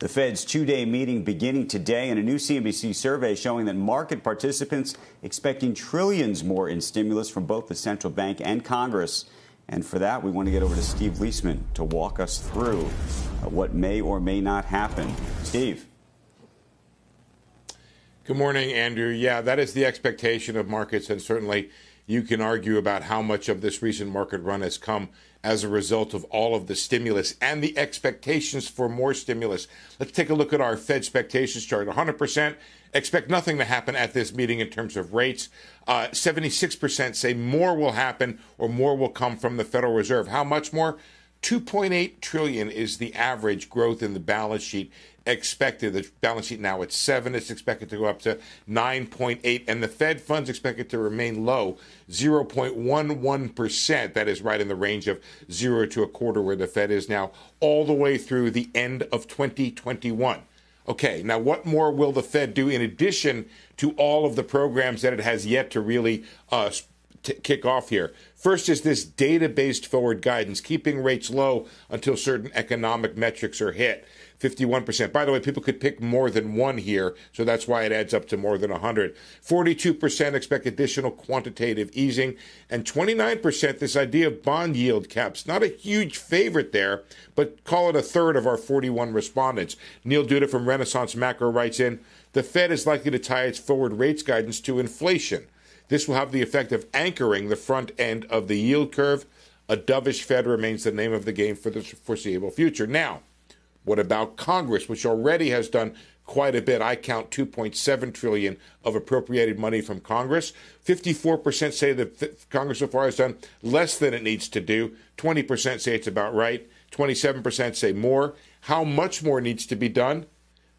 The Fed's two-day meeting beginning today, and a new CNBC survey showing that market participants expecting trillions more in stimulus from both the central bank and Congress. And for that, we want to get over to Steve Liesman to walk us through what may or may not happen. Steve. Good morning, Andrew. Yeah, that is the expectation of markets, and certainly you can argue about how much of this recent market run has come as a result of all of the stimulus and the expectations for more stimulus. Let's take a look at our Fed expectations chart. 100% expect nothing to happen at this meeting in terms of rates. 76% say more will happen or more will come from the Federal Reserve. How much more? 2.8 trillion is the average growth in the balance sheet expected. The balance sheet now at 7. It's expected to go up to 9.8, and the Fed funds expected to remain low, 0.11%. That is right in the range of 0 to a quarter, where the Fed is now, all the way through the end of 2021. Okay, now what more will the Fed do in addition to all of the programs that it has yet to really kick off here? First is this data-based forward guidance, keeping rates low until certain economic metrics are hit. 51%. By the way, people could pick more than one here, so that's why it adds up to more than 100. 42% expect additional quantitative easing, and 29% this idea of bond yield caps. Not a huge favorite there, but call it a third of our 41 respondents. Neil DUTTA from Renaissance Macro writes in, the Fed is likely to tie its forward rates guidance to inflation. This will have the effect of anchoring the front end of the yield curve. A dovish Fed remains the name of the game for the foreseeable future. Now, what about Congress, which already has done quite a bit? I count 2.7 trillion of appropriated money from Congress. 54% say that Congress so far has done less than it needs to do. 20% say it's about right. 27% say more. How much more needs to be done?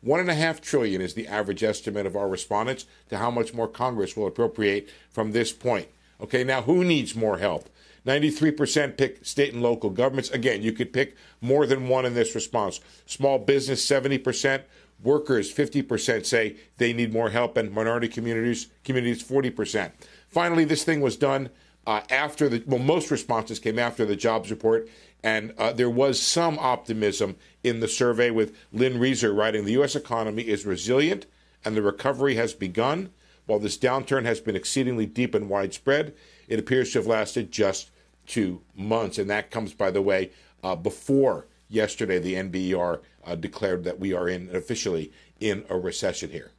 1.5 trillion is the average estimate of our respondents to how much more Congress will appropriate from this point. Okay, now who needs more help? 93% pick state and local governments. Again, you could pick more than one in this response. Small business, 70%. Workers, 50% say they need more help, and minority communities, 40%. Finally, this thing was done after most responses came after the jobs report, and there was some optimism in the survey, with Lynn Reeser writing, the U.S. economy is resilient and the recovery has begun. While this downturn has been exceedingly deep and widespread, it appears to have lasted just 2 months. And that comes, by the way, before yesterday the NBER declared that we are officially in a recession here.